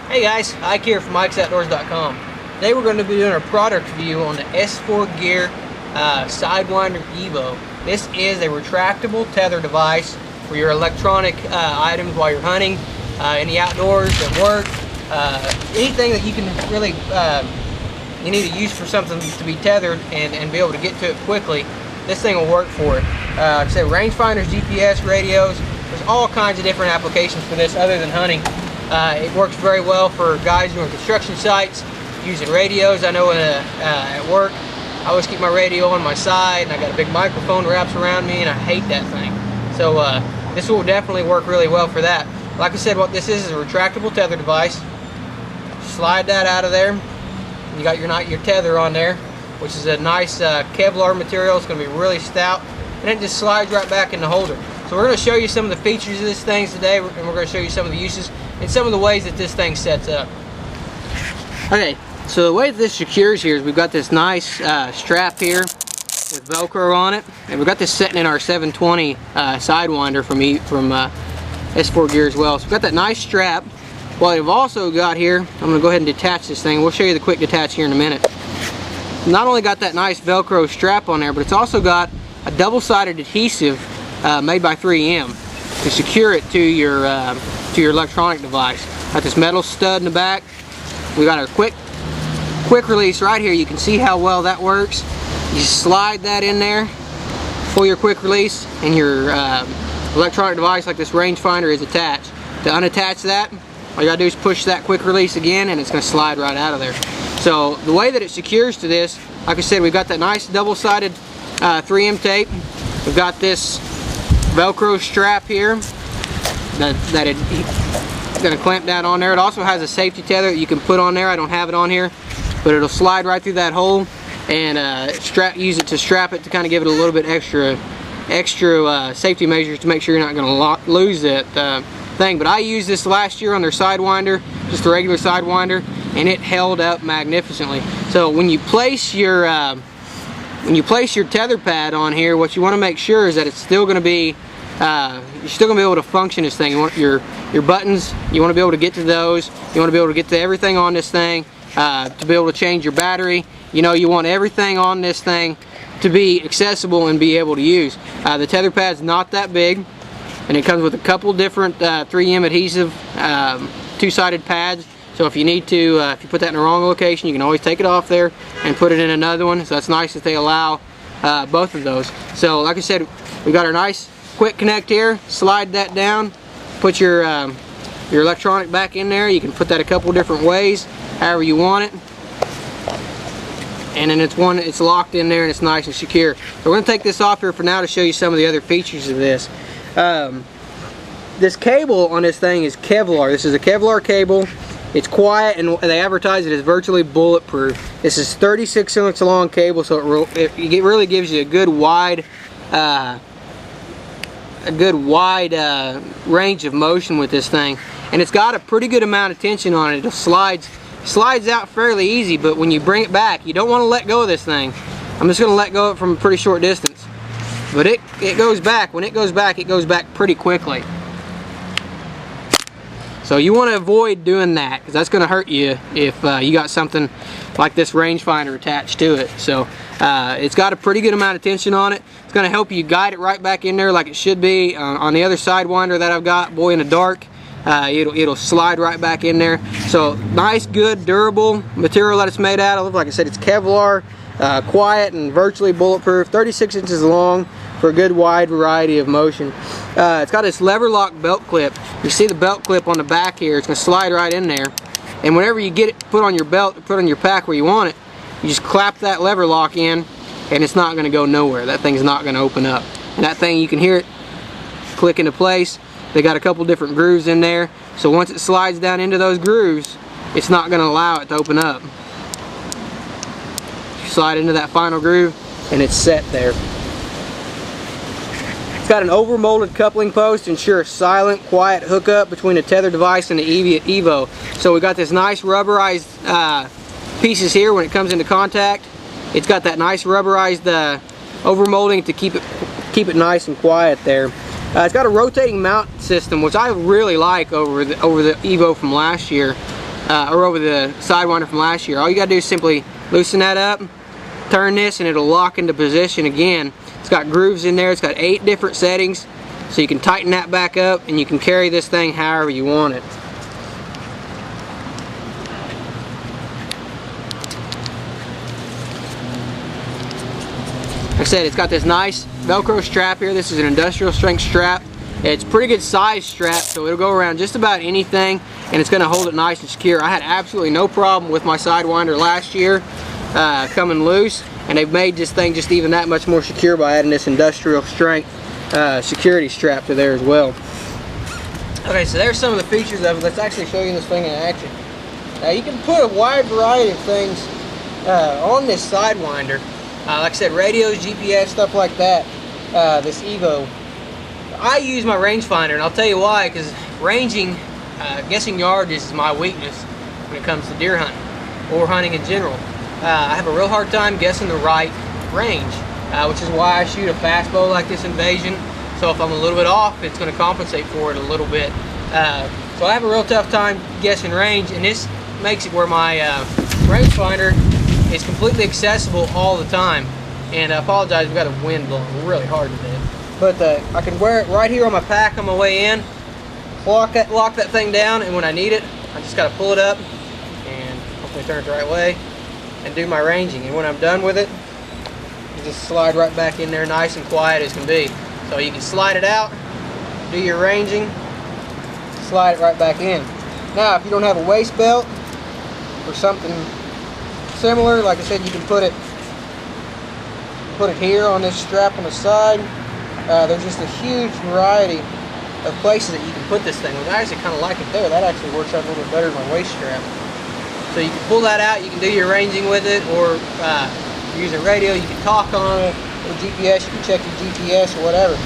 Hey guys, Ike here from IkesOutdoors.com. Today we're going to be doing a product review on the S4 Gear Sidewinder EVO. This is a retractable tether device for your electronic items while you're hunting, in the outdoors, at work, anything that you can really you need to use for something to be tethered and be able to get to it quickly. This thing will work for it. Like I said, rangefinders, GPS, radios, there's all kinds of different applications for this other than hunting. It works very well for guys doing construction sites, using radios. I know at work, I always keep my radio on my side, and I got a big microphone wraps around me, and I hate that thing. So this will definitely work really well for that. Like I said, what this is a retractable tether device. Slide that out of there. You got your tether on there, which is a nice Kevlar material. It's going to be really stout, and it just slides right back in the holder. So we're going to show you some of the features of this thing today, and we're going to show you some of the uses and some of the ways that this thing sets up. Okay, so the way that this secures here is we've got this nice strap here with Velcro on it, and we've got this sitting in our 720 Sidewinder from S4 Gear as well. So we've got that nice strap. What we've also got here, I'm going to go ahead and detach this thing. We'll show you the quick detach here in a minute. Not only got that nice Velcro strap on there, but it's also got a double-sided adhesive made by 3M to secure it to your electronic device. Got this metal stud in the back. We got our quick release right here. You can see how well that works. You slide that in there, pull your quick release, and your electronic device like this rangefinder is attached. To unattach that, all you gotta do is push that quick release again, and it's gonna slide right out of there. So the way that it secures to this, like I said, we've got that nice double-sided 3M tape. We've got this Velcro strap here that it's going to clamp down on there. It also has a safety tether that you can put on there. I don't have it on here, but it'll slide right through that hole, and use it to strap it to kind of give it a little bit extra safety measures to make sure you're not going to lose that thing. But I used this last year on their Sidewinder, just a regular Sidewinder, and it held up magnificently. So when you place your tether pad on here, what you want to make sure is that it's still going to be you're still going to be able to function this thing. You want your buttons, you want to be able to get to those, you want to be able to get to everything on this thing, to be able to change your battery. You know, you want everything on this thing to be accessible and be able to use. The tether pad's not that big, and it comes with a couple different 3M adhesive two-sided pads. So if you need to, if you put that in the wrong location, you can always take it off there and put it in another one. So that's nice that they allow both of those. So like I said, we got our nice quick connect here. Slide that down, put your electronic back in there. You can put that a couple different ways, however you want it. And then it's locked in there, and it's nice and secure. So we're going to take this off here for now to show you some of the other features of this. This cable on this thing is Kevlar. This is a Kevlar cable. It's quiet, and they advertise it as virtually bulletproof. This is 36 inch long cable, so it really gives you a good wide range of motion with this thing. And it's got a pretty good amount of tension on it. It slides out fairly easy, but when you bring it back, you don't want to let go of this thing. I'm just going to let go of it from a pretty short distance. But it goes back. When it goes back pretty quickly. So you want to avoid doing that, because that's going to hurt you if you got something like this rangefinder attached to it. So it's got a pretty good amount of tension on it. It's going to help you guide it right back in there like it should be. On the other Sidewinder that I've got, boy, in the dark, it'll slide right back in there. So nice, good, durable material that it's made out of. Like I said, it's Kevlar, quiet and virtually bulletproof, 36 inches long for a good wide variety of motion. It's got this lever lock belt clip. You see the belt clip on the back here. It's going to slide right in there, and whenever you get it put on your belt, put on your pack where you want it, you just clap that lever lock in, and it's not going to go nowhere. That thing's not going to open up, and that thing, you can hear it click into place. They got a couple different grooves in there, so once it slides down into those grooves, it's not going to allow it to open up. You slide into that final groove, and it's set there. It's got an overmolded coupling post to ensure a silent, quiet hookup between the tether device and the EVO. So we got this nice rubberized pieces here when it comes into contact. It's got that nice rubberized overmolding to keep it nice and quiet there. It's got a rotating mount system, which I really like over the EVO from last year. or over the Sidewinder from last year. All you gotta do is simply loosen that up, turn this, and it'll lock into position again. It's got grooves in there. It's got 8 different settings, so you can tighten that back up and you can carry this thing however you want it. Like I said, it's got this nice Velcro strap here. This is an industrial strength strap. It's a pretty good size strap, so it'll go around just about anything, and it's going to hold it nice and secure. I had absolutely no problem with my Sidewinder last year coming loose, and they've made this thing just even that much more secure by adding this industrial strength security strap to there as well. Okay, so there's some of the features of it. Let's actually show you this thing in action. Now you can put a wide variety of things on this Sidewinder. Like I said, radios, GPS, stuff like that. This EVO. I use my rangefinder, and I'll tell you why. Because ranging, guessing yardage is my weakness when it comes to deer hunting or hunting in general. I have a real hard time guessing the right range, which is why I shoot a fast bow like this Invasion. So if I'm a little bit off, it's going to compensate for it a little bit. So I have a real tough time guessing range, and this makes it where my rangefinder is completely accessible all the time. And I apologize, we've got a wind blowing really hard today. But I can wear it right here on my pack on my way in, lock that thing down, and when I need it, I just got to pull it up and hopefully turn it the right way and do my ranging. And when I'm done with it, you just slide right back in there nice and quiet as can be. So you can slide it out, do your ranging, slide it right back in. Now if you don't have a waist belt or something similar, like I said, you can put it here on this strap on the side. There's just a huge variety of places that you can put this thing. I actually kind of like it there. That actually works out a little bit better than my waist strap. So you can pull that out, you can do your ranging with it, or if you're using radio, you can talk on it, or GPS, you can check your GPS or whatever.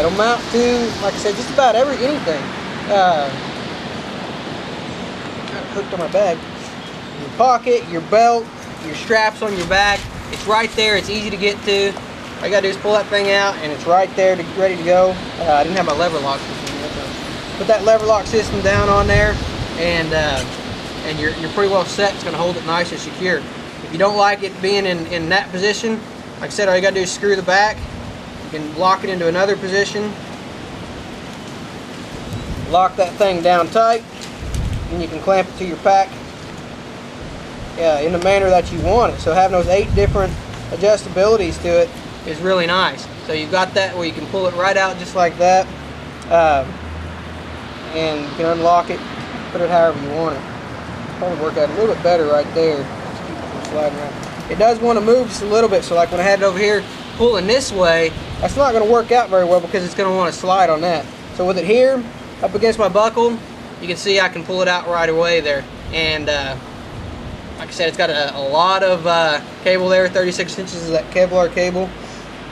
It'll mount to, like I said, just about anything. Got it hooked on my bag. Your pocket, your belt, your straps on your back. It's right there. It's easy to get to. All you gotta do is pull that thing out, and it's right there, ready to go. I didn't have my lever lock system yet. Put that lever lock system down on there, and you're pretty well set. It's gonna hold it nice and secure. If you don't like it being in that position, like I said, all you gotta do is screw the back. You can lock it into another position. Lock that thing down tight, and you can clamp it to your pack in the manner that you want it. So having those 8 different adjustabilities to it is really nice. So you've got that where you can pull it right out just like that, and you can unlock it, put it however you want it. Probably work out a little bit better right there. Just keep it from sliding around. It does want to move just a little bit, so like when I had it over here pulling this way, that's not going to work out very well because it's going to want to slide on that. So with it here up against my buckle, you can see I can pull it out right away there. And like I said, it's got a lot of cable there, 36 inches of that Kevlar cable.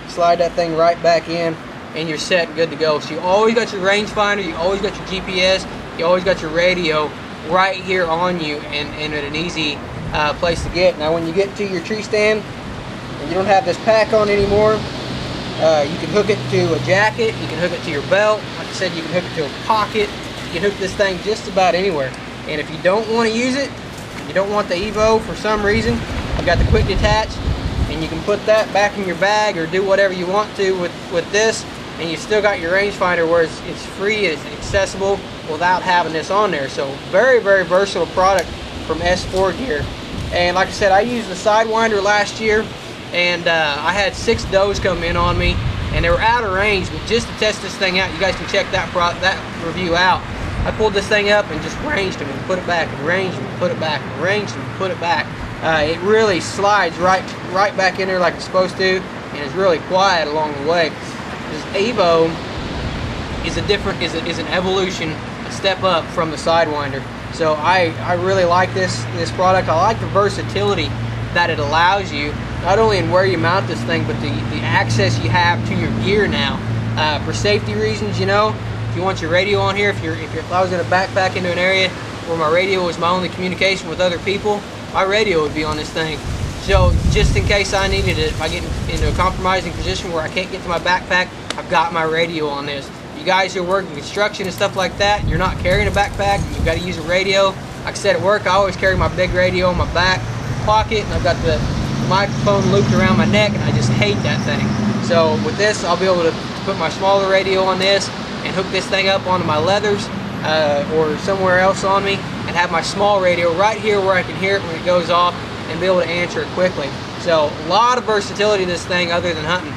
Slide that thing right back in, and you're set and good to go. So you always got your rangefinder, you always got your GPS, you always got your radio right here on you, and at an easy place to get. Now when you get to your tree stand and you don't have this pack on anymore, you can hook it to a jacket, you can hook it to your belt. Like I said, you can hook it to a pocket. You can hook this thing just about anywhere. And if you don't want to use it, you don't want the EVO for some reason, I've got the quick detach, and you can put that back in your bag or do whatever you want to with this, and you still got your rangefinder where it's free, it's accessible without having this on there. So very, very versatile product from S4 Gear. And like I said, I used the Sidewinder last year, and I had 6 does come in on me, and they were out of range. But just to test this thing out, you guys can check that review out. I pulled this thing up and just ranged them and put it back, and ranged them and put it back, and ranged them and put it back. It really slides right back in there like it's supposed to, and it's really quiet along the way. This EVO is an evolution, a step up from the Sidewinder. So I really like this product. I like the versatility that it allows you, not only in where you mount this thing, but the access you have to your gear now. For safety reasons, you know, if you want your radio on here, if I was going to backpack into an area where my radio was my only communication with other people, my radio would be on this thing. So just in case I needed it, if I get into a compromising position where I can't get to my backpack, I've got my radio on this. You guys who are working construction and stuff like that, you're not carrying a backpack, you've got to use a radio, Like I said, at work I always carry my big radio in my back pocket, and I've got the microphone looped around my neck, and I just hate that thing. So with this, I'll be able to put my smaller radio on this and hook this thing up onto my leathers or somewhere else on me, and have my small radio right here where I can hear it when it goes off and be able to answer it quickly. So a lot of versatility to this thing other than hunting.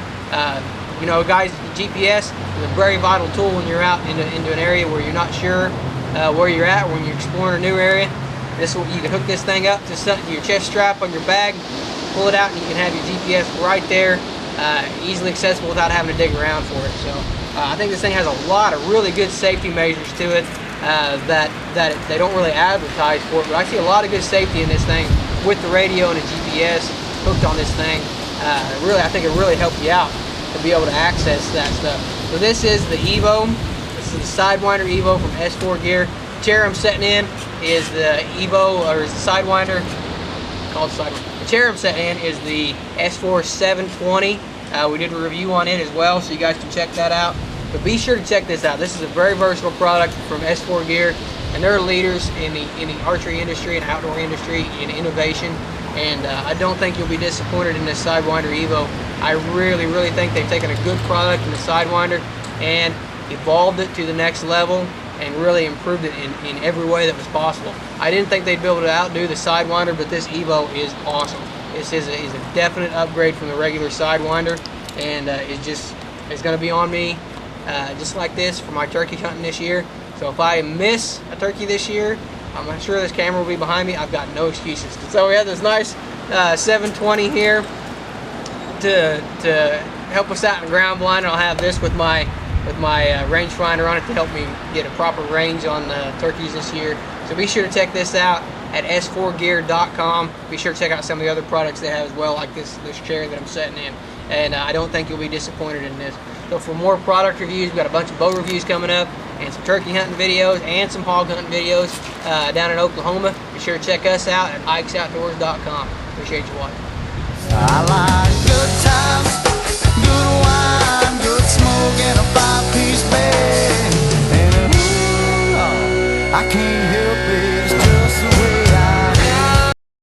You know, guys, the GPS is a very vital tool when you're out into an area where you're not sure where you're at, when you're exploring a new area. You can hook this thing up to your chest strap on your bag, pull it out, and you can have your GPS right there, easily accessible without having to dig around for it. So I think this thing has a lot of really good safety measures to it that they don't really advertise for it, but I see a lot of good safety in this thing with the radio and the GPS hooked on this thing. Really, I think it really helps you out to be able to access that stuff. So this is the EVO. This is the Sidewinder EVO from S4 Gear. The chair I'm sitting in is the EVO, or is the Sidewinder, called Sidewinder. The chair I'm sitting in is the S4 720. We did a review on it as well, so you guys can check that out. But be sure to check this out. This is a very versatile product from S4 Gear, and they're leaders in the archery industry and outdoor industry in innovation. And I don't think you'll be disappointed in this Sidewinder EVO. I really, really think they've taken a good product in the Sidewinder and evolved it to the next level and really improved it in every way that was possible. I didn't think they'd be able to outdo the Sidewinder, but this EVO is awesome. This is a definite upgrade from the regular Sidewinder, and it's going to be on me just like this for my turkey hunting this year. So if I miss a turkey this year, I'm sure this camera will be behind me. I've got no excuses. So we have this nice 720 here to help us out in ground blind. I'll have this with my rangefinder on it to help me get a proper range on turkeys this year. So be sure to check this out at s4gear.com. Be sure to check out some of the other products they have as well, like this chair that I'm sitting in. And I don't think you'll be disappointed in this. So for more product reviews, we've got a bunch of bow reviews coming up, and some turkey hunting videos, and some hog hunting videos down in Oklahoma. Be sure to check us out at ikesoutdoors.com. Appreciate you watching. I like good times, good wine, good smoke, and a 5-piece bed. And I can't